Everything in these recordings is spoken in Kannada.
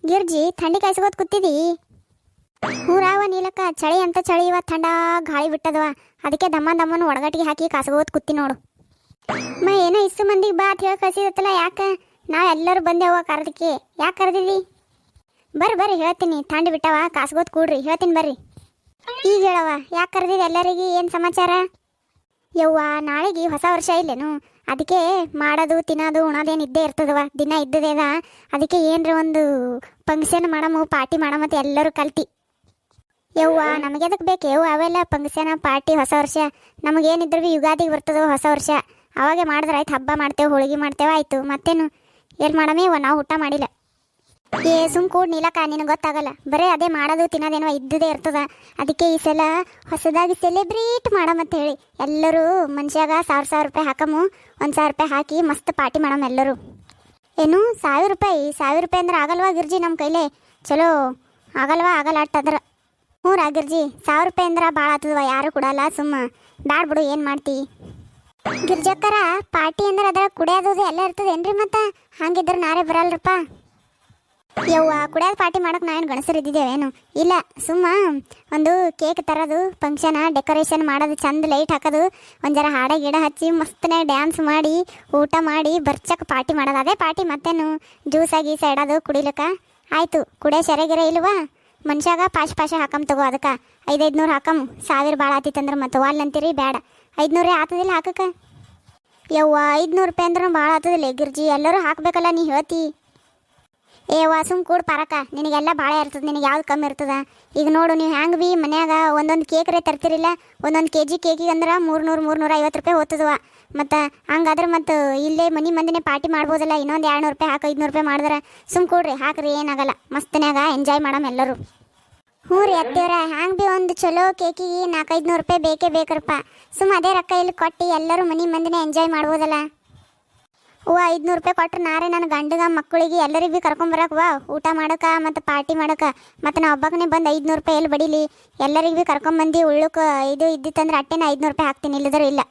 ಗಿರ್ಜಿ ಥಂಡಿ ಕಾಯಿಸ್ಕೋತ ಕೂತಿದಿ. ಊರಾವ ನೀಲಕ್ಕ ಚಳಿ ಅಂತ ಚಳಿ ಇವತ್ತು ಥಂಡ ಗಾಳಿ ಬಿಟ್ಟದವ. ಅದಕ್ಕೆ ದಮ್ಮನ ಒಡಗಟ್ಟಿಗೆ ಹಾಕಿ ಕಾಸ್ಕೋತ ಕೂತಿ ನೋಡು. ಏನೋ ಇಷ್ಟು ಮಂದಿಗೆ ಬಾ ಅಂತ ಹೇಳಿ ಕಳ್ಸಿದತ್ತಲ್ಲ, ಯಾಕೆ ನಾವೆಲ್ಲರೂ ಬಂದೆವ ಕರೆದಕ್ಕೆ? ಯಾಕೆ ಕರೆದಿದ್ದಿ? ಬರ್ರಿ ಹೇಳ್ತೀನಿ. ಥಂಡಿ ಬಿಟ್ಟವ ಕಾಸ್ಕೋತ ಕೂಡ್ರಿ, ಹೇಳ್ತೀನಿ ಬರ್ರಿ. ಈಗ ಹೇಳವ, ಯಾಕೆ ಕರೆದಿದ್ದೆ ಎಲ್ಲರಿಗೆ? ಏನು ಸಮಾಚಾರ? ಯವ್ವ, ನಾಳೆಗೆ ಹೊಸ ವರ್ಷ ಇಲ್ಲೇನು? ಅದಕ್ಕೆ ಮಾಡೋದು ತಿನ್ನೋದು ಉಣೋದೇನು ಇದ್ದೇ ಇರ್ತದವ, ದಿನ ಇದ್ದದೇದ. ಅದಕ್ಕೆ ಏನರ ಒಂದು ಫಂಕ್ಷನ್ ಮಾಡಮು, ಪಾರ್ಟಿ ಮಾಡಮತ್ತೆ ಎಲ್ಲರೂ ಕಲ್ತಿ. ಯವ್ವ, ನಮಗೆ ಅದಕ್ಕೆ ಬೇಕು ಯವ್ವ ಅವೆಲ್ಲ ಫಂಕ್ಷನ್ ಪಾರ್ಟಿ? ಹೊಸ ವರ್ಷ ನಮಗೇನಿದ್ರು ಭೀ ಯುಗಾದಿಗೆ ಬರ್ತದವ ಹೊಸ ವರ್ಷ. ಅವಾಗೆ ಮಾಡಿದ್ರೆ ಆಯ್ತು, ಹಬ್ಬ ಮಾಡ್ತೇವೆ, ಹೋಳಿಗೆ ಮಾಡ್ತೇವೆ, ಆಯಿತು. ಮತ್ತೇನು ಎಲ್ಲಿ ಮಾಡಮೇವ? ನಾವು ಊಟ ಮಾಡಿಲ್ಲ. ಸುಮ್ ಕೂಡ್ ನೀಲಕ್ಕ, ನಿನಗೆ ಗೊತ್ತಾಗಲ್ಲ. ಬರೀ ಅದೇ ಮಾಡೋದು ತಿನ್ನೋದೇನೋ ಇದ್ದದೇ ಇರ್ತದ. ಅದಕ್ಕೆ ಈ ಸಲ ಹೊಸದಾಗಿ ಸೆಲೆಬ್ರೇಟ್ ಮಾಡಮಂತ ಹೇಳಿ ಎಲ್ಲರೂ ಮನುಷ್ಯಾಗ 1000 ರೂಪಾಯಿ ಹಾಕಮು. 1000 ರೂಪಾಯಿ ಹಾಕಿ ಮಸ್ತ್ ಪಾರ್ಟಿ ಮಾಡಮ್ ಎಲ್ಲರೂ. ಏನು 1000 ರೂಪಾಯಿ? 1000 ರೂಪಾಯಿ ಅಂದ್ರೆ ಆಗಲ್ವಾ ಗಿರ್ಜಿ? ನಮ್ಮ ಕೈಲೇ ಚಲೋ ಆಗಲ್ಲ ಅಟ್ಟದ್ರ. ಹ್ಞೂ ರಾ ಗಿರ್ಜಿ, 1000 ರೂಪಾಯಿ ಅಂದ್ರೆ ಭಾಳ ಆಗ್ತದವ, ಯಾರು ಕೊಡಲ್ಲ. ಸುಮ್ಮ ಬ್ಯಾಡ ಬಿಡು, ಏನು ಮಾಡ್ತಿ? ಗಿರ್ಜಕ್ಕರ ಪಾರ್ಟಿ ಅಂದ್ರೆ ಅದರ ಕುಡಿಯೋದು ಎಲ್ಲ ಇರ್ತದೇನ್ರಿ? ಮತ್ತೆ ಹಂಗಿದ್ರೆ ನಾರೇ ಬರಲ್ರಪ್ಪ. ಯವ್ವ, ಕುಡಿಯೋದು ಪಾರ್ಟಿ ಮಾಡೋಕೆ ನಾವೇನು ಗಣಸರಿದ್ದೇವೇನು? ಇಲ್ಲ, ಸುಮ್ಮ ಒಂದು ಕೇಕ್ ತರೋದು, ಫಂಕ್ಷನ್ ಡೆಕೋರೇಷನ್ ಮಾಡೋದು, ಚಂದ ಲೈಟ್ ಹಾಕೋದು, ಒಂದು ಜರ ಹಾಡ ಗಿಡ ಹಚ್ಚಿ ಮಸ್ತನೇ ಡ್ಯಾನ್ಸ್ ಮಾಡಿ ಊಟ ಮಾಡಿ ಬರ್ಚಕ್ಕೆ ಪಾರ್ಟಿ ಮಾಡೋದು, ಅದೇ ಪಾರ್ಟಿ. ಮತ್ತೇನು ಜ್ಯೂಸ ಗೀಸ ಇಡೋದು ಕುಡಿಲಿಕ್ಕೆ? ಆಯಿತು. ಕುಡಿಯೋ ಸೆರೆಗಿರ ಇಲ್ವಾ? ಮನುಷ್ಯಾಗ ಪಾಶ ಹಾಕಮ್ ತಗೋ. ಅದಕ್ಕೆ 500 ಹಾಕಮ್. 1000 ಭಾಳ ಆತಿತ್ತಂದ್ರೆ ಮತ್ತೆ ವಾಲ್ ಅಂತೀರಿ, ಬೇಡ. 500 ಆತದಿಲ್ಲ ಹಾಕಕ್ಕೆ? ಯವ್ವ, 500 ರೂಪಾಯಿ ಅಂದ್ರೆ ಭಾಳ ಆತದಿಲ್ಲ ಗಿರ್ಜಿ, ಎಲ್ಲರೂ ಹಾಕಬೇಕಲ್ಲ, ನೀ ಹೇಳ್ತಿ. ಸುಮ್ ಕೂಡ ಪರಕ, ನಿನಗೆಲ್ಲ ಭಾಳ ಇರ್ತದೆ, ನಿನಗೆ ಯಾವ್ದು ಕಮ್ಮಿ ಇರ್ತದ? ಈಗ ನೋಡು, ನೀವು ಹ್ಯಾಂಗೆ ಭೀ ಮನ್ಯಾಗ ಒಂದೊಂದು ಕೇಕ್ರೆ ತರ್ತಿರಿಲ್ಲ, 1 kg ಕೇಕಿಗೆ ಅಂದ್ರೆ 300-350 ರೂಪಾಯಿ ಹೋಗ್ತದವ. ಮತ್ತು ಹಂಗಾದ್ರೆ ಮತ್ತು ಇಲ್ಲೇ ಮಂದಿನೇ ಪಾರ್ಟಿ ಮಾಡ್ಬೋದಲ್ಲ. ಇನ್ನೊಂದು 200 ರೂಪಾಯಿ ಹಾಕಿ 500 ರೂಪಾಯಿ ಮಾಡಿದ್ರೆ ಸುಮ್ ಕೂಡ್ರಿ, ಹಾಕ್ರಿ, ಏನಾಗಲ್ಲ. ಮಸ್ತನ್ಯಾಗ ಎಂಜಾಯ್ ಮಾಡಮ್ ಎಲ್ಲರೂ. ಹ್ಞೂ ರೀ ಅತ್ತೇವ್ರ, ಹ್ಯಾಂಗೆ ಭೀ ಒಂದು ಚಲೋ ಕೇಕಿಗೆ 400-500 ರೂಪಾಯಿ ಬೇಕೇ ಬೇಕ್ರಪ್ಪ. ಸುಮ್ಮ ಅದೇ ರೊಕ್ಕ ಇಲ್ಲಿ ಕೊಟ್ಟು ಎಲ್ಲರೂ ಮಂದಿನೇ ಎಂಜಾಯ್ ಮಾಡ್ಬೋದಲ್ಲ. 500 ರೂಪಾಯಿ ಕೊಟ್ರೆ ನಾರೇ ನನ್ನ ಗಂಡಗ ಮಕ್ಕಳಿಗೆ ಎಲ್ಲರಿಗೆ ಭೀ ಕರ್ಕೊಂಬರಕ್ಕೆ ಊಟ ಮಾಡೋಕೆ ಮತ್ತು ಪಾರ್ಟಿ ಮಾಡೋಕೆ. ಮತ್ತು ನಾ ಒಬ್ಬಕ್ಕನೇ ಬಂದು 500 ರೂಪಾಯಿ ಎಲ್ಲಿ ಬಡೀಲಿ? ಎಲ್ಲರಿಗೆ ಭೀ ಕರ್ಕೊಂಬಂದು ಉಳ್ಳಕ್ಕೆ ಇದು ಇದ್ದಿತ್ತಂದ್ರೆ ಅಟ್ಟೆನ 500 ರೂಪಾಯಿ ಹಾಕ್ತೀನಿ, ಇಲ್ಲದರೂ ಇಲ್ಲ.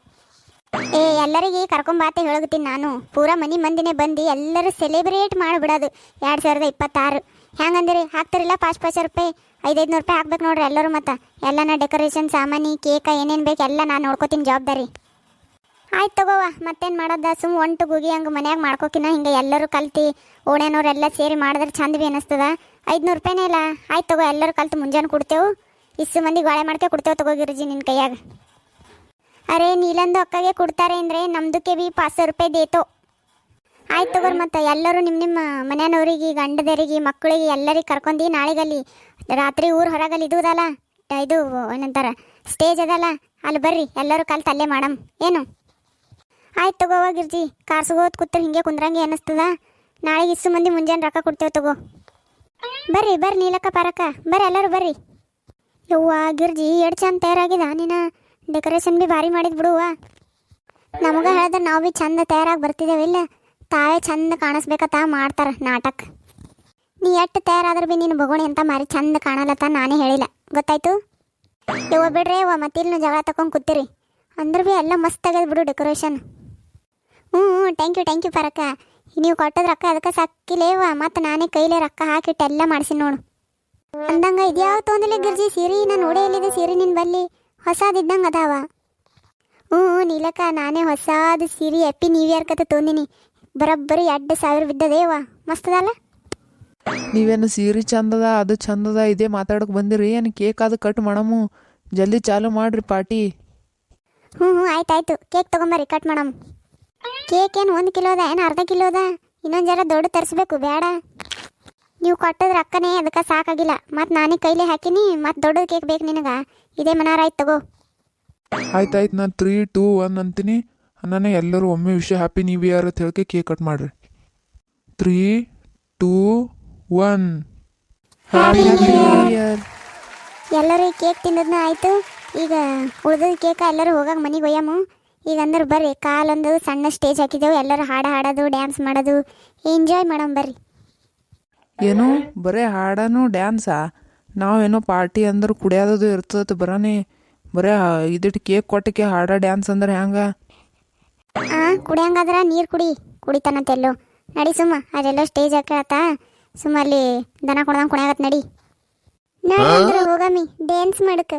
ಎಲ್ಲರಿಗೆ ಕರ್ಕೊಂಬಾತೆ ಹೇಳಗತ್ತೀನಿ ನಾನು. ಪೂರಾ ಮಂದಿನೇ ಬಂದು ಎಲ್ಲರೂ ಸೆಲೆಬ್ರೇಟ್ ಮಾಡಿಬಿಡೋದು 2026. ಹೆಂಗಂದಿರಿ? ಹಾಕ್ತಿರಿಲ್ಲ ಪಾಶ ರೂಪಾಯಿ? 500 ರೂಪಾಯಿ ಹಾಕ್ಬೇಕು ನೋಡ್ರಿ ಎಲ್ಲರೂ. ಮತ್ತು ಎಲ್ಲನ ಡೆಕೋರೇಷನ್ ಸಾಮಾನು ಕೇಕ ಏನೇನು ಬೇಕು ಎಲ್ಲ ನಾನು ನೋಡ್ಕೋತೀನಿ, ಜವಾಬ್ದಾರಿ. ಆಯ್ತು ತಗೋವ, ಮತ್ತೇನು ಮಾಡೋದ? ಸುಮ್ ಒಂಟು ಗುಗಿ ಹಂಗೆ ಮನ್ಯಾಗ ಮಾಡ್ಕೋಕಿನ ಹಿಂಗೆ ಎಲ್ಲರೂ ಕಲ್ತು ಓಣ್ಯಾನವ್ರೆಲ್ಲ ಸೇರಿ ಮಾಡಿದ್ರೆ ಚಂದ ಭೀ ಅನ್ನಿಸ್ತದ. 500 ರೂಪಾಯಿನೇ ಇಲ್ಲ. ಆಯ್ತು ತಗೋ, ಎಲ್ಲರೂ ಕಲ್ತು ಮುಂಜಾನೆ ಕೊಡ್ತೇವೆ. ಇಷ್ಟು ಮಂದಿ ಗಾಳೆ ಮಾಡ್ಕೆ ಕೊಡ್ತೇವೆ ತಗೋ ಗಿರ್ಜಿ ನಿನ್ನ ಕೈಯಾಗ. ಅರೇ ನೀಲಂದು ಅಕ್ಕಗೆ ಕೊಡ್ತಾರೆ ಅಂದರೆ ನಮ್ದಕ್ಕೆ ಭೀ 500 ರೂಪಾಯಿ ದೇತೋ. ಆಯ್ತು ತಗೋರಿ, ಮತ್ತು ಎಲ್ಲರೂ ನಿಮ್ಮ ಮನೆಯವ್ರಿಗೆ, ಗಂಡದರಿಗೆ, ಮಕ್ಕಳಿಗೆ ಎಲ್ಲರಿಗೆ ಕರ್ಕೊಂಡು ನಾಳೆಗಲ್ಲಿ ರಾತ್ರಿ ಊರು ಹೊರಗಲ್ಲಿ ಇದುದಲ್ಲ, ಇದು ಏನಂತಾರೆ ಸ್ಟೇಜ್ ಅದಲ್ಲ, ಅಲ್ಲಿ ಬರ್ರಿ ಎಲ್ಲರೂ ಕಲ್ತು ಅಲ್ಲೇ ಮಾಡಮ್ ಏನು? ಆಯ್ತು ತಗೋವ ಗಿರ್ಜಿ, ಕಾರ್ಸ್ಗೋತ್ ಕೂತ್ರೆ ಹಿಂಗೆ ಕುಂದ್ರಂಗೆ ಅನ್ನಿಸ್ತದ. ನಾಳೆಗೆ ಇಷ್ಟು ಮಂದಿ ಮುಂಜಾನೆ ರೊಕ್ಕ ಕೊಡ್ತೇವೆ ತಗೋ. ಬರ್ರಿ ನೀಲಕ್ಕ ಪಾರಕ್ಕ, ಬರ್ರಿ ಎಲ್ಲರೂ ಬರ್ರಿ. ಯವ್ವ ಗಿರ್ಜಿ, ಎಷ್ಟು ಚಂದ ತಯಾರಾಗಿದ ನೀನು. ಡೆಕೋರೇಷನ್ ಭೀ ಭಾರಿ ಮಾಡಿದ್ ಬಿಡುವ. ನಮಗೆ ಹೇಳಿದ್ರೆ ನಾವು ಭೀ ಚಂದ ತಯಾರಾಗಿ ಬರ್ತಿದ್ದೇವಿಲ್ಲ. ತಾವೇ ಚಂದ ಕಾಣಿಸ್ಬೇಕತ್ತ ಮಾಡ್ತಾರೆ ನಾಟಕ. ನೀ ಎಷ್ಟು ತಯಾರಾದ್ರೆ ಭೀ ನೀನು ಬಗೋಣಿ ಅಂತ ಮಾರಿ ಚಂದ ಕಾಣಲತ್ತ ನಾನೇ ಹೇಳಿಲ್ಲ, ಗೊತ್ತಾಯ್ತು? ಯವ್ವ ಬಿಡ್ರಿ ಯವ್ವ, ಮತ್ತಿಲ್ಲಿ ಜಗಳ ತಗೊಂಡು ಕೂತಿರಿ ಅಂದ್ರೆ ಭೀ ಎಲ್ಲ ಮಸ್ತ್ ಆಗ್ಯದ ಬಿಡು ಡೆಕೋರೇಷನ್. ಹ್ಞೂ ಥ್ಯಾಂಕ್ ಯು ಪರಕ್ಕ. ನೀವು ಕೊಟ್ಟದ ರೊಕ್ಕ ಅದಕ್ಕೆ ಸಾಕಿಲೇವ, ಮತ್ತು ನಾನೇ ಕೈಲೇ ರೊಕ್ಕ ಹಾಕಿಟ್ಟು ಎಲ್ಲ ಮಾಡಿಸಿನಿ ನೋಡು. ಅಂದಂಗೆ ಇದ್ಯಾವ ತೊಂದಿಲ್ಲ ಗಿರ್ಜಿ ಸೀರೆ? ನಾನು ನೋಡೇ ಎಲ್ಲಿದೆ ಸೀರೆ ನಿನ್ನ ಬಲ್ಲಿ? ಹೊಸದಿದ್ದಂಗೆ ಅದಾವ. ಹ್ಞೂ ನೀಲಕ್ಕ, ನಾನೇ ಹೊಸಾದ ಸೀರೆ ಹ್ಯಾಪಿ ನ್ಯೂ ಇಯರ್ ಕತೆ ತೊಂದಿನಿ. ಬರೋಬ್ಬರಿ 2000 ಬಿದ್ದದೇವ, ಮಸ್ತದಲ್ಲ? ನೀವೇನು ಸೀರೆ ಚಂದದ ಅದು ಚಂದದ ಇದೇ ಮಾತಾಡೋಕೆ ಬಂದಿರಿ ಏನು? ಕೇಕ್ ಅದು ಕಟ್ ಮಾಡಮು, ಜಲ್ದಿ ಚಾಲು ಮಾಡ್ರಿ ಪಾರ್ಟಿ. ಹ್ಞೂ ಆಯ್ತಾಯ್ತು, ಕೇಕ್ ತೊಗೊಂಬರ್ರಿ ಕಟ್ ಮಾಡಮ್. ಕೇಕ್ ಏನು 1 ಕಿಲೋ ಅದ ಏನು ಅರ್ಧ ಕಿಲೋ ಅದ? ಇನ್ನೊಂದು ಜರ ದೊಡ್ಡ ತರಿಸ್ಬೇಕು ಬೇಡ? ನೀವು ಕೊಟ್ಟದ ರೊಕ್ಕನೇ ಅದಕ್ಕೆ ಸಾಕಾಗಿಲ್ಲ, ಮತ್ತು ನಾನೇ ಕೈಲೇ ಹಾಕಿನಿ. ಮತ್ತು ದೊಡ್ಡದು ಕೇಕ್ ಬೇಕು ನಿನಗೆ? ಇದೇ ಮನಾರ ಆಯ್ತು ತಗೋ. ಆಯ್ತಾಯ್ತು, ನಾನು 3, 2, 1 ಅಂತೀನಿ. ನಾನು ಎಲ್ಲರೂ ಒಮ್ಮೆ ವಿಷಯ ಹ್ಯಾಪಿ ನ್ಯೂ ಇಯರ್ ಅಂತ ಹೇಳಿ ಕೇಕ್ ಕಟ್ ಮಾಡ್ರಿ. 3, 2, 1 ಹ್ಯಾಪಿ ನ್ಯೂ ಇಯರ್. ಎಲ್ಲರೂ ಕೇಕ್ ತಿಂದದ್ನ ಆಯಿತು. ಈಗ ಉಳ್ದದ ಕೇಕ ಎಲ್ಲರೂ ಹೋಗಾಗ ಮನೆಗೆ ಒಯ್ಯಮು. ಈಗ ಅಂದ್ರೆ ಬರ್ರಿ, ಕಾಲೊಂದು ಸಣ್ಣ ಸ್ಟೇಜ್ ಹಾಕಿದ್ದೆವು, ಎಲ್ಲರೂ ಹಾಡೋದು ಡ್ಯಾನ್ಸ್ ಮಾಡೋದು ಎಂಜಾಯ್ ಮಾಡಮ್ ಬರ್ರಿ. ಏನು ಬರೇ ಹಾಡನು ಡ್ಯಾನ್ಸಾ? ನಾವೇನೋ ಪಾರ್ಟಿ ಅಂದ್ರೆ ಕುಡಿಯೋದು ಇರ್ತದೆ ಬರೋನೆ. ಬರೇ ಇದಿಟ್ಟು ಕೇಕ್ ಕೊಟ್ಟಕ್ಕೆ ಹಾಡ ಡ್ಯಾನ್ಸ್ ಅಂದ್ರೆ ಹೆಂಗೆ? ಕುಡಿಯಂಗಾದ್ರೆ ನೀರು ಕುಡಿತಾನಂತೆಲ್ಲೋ. ನಡಿ ಸುಮ್ಮ ಅದೆಲ್ಲ ಸ್ಟೇಜ್ ಹಾಕತ್ತ ಸುಮ್ಮಲ್ಲಿ ದನ ಕೊಡ್ದಂಗೆ ಕುಣ್ಯಾಗತ್ ನಡಿ. ನಡಿ ಹೋಗಮ್ಮಿ ಡ್ಯಾನ್ಸ್ ಮಾಡಕ್ಕೆ.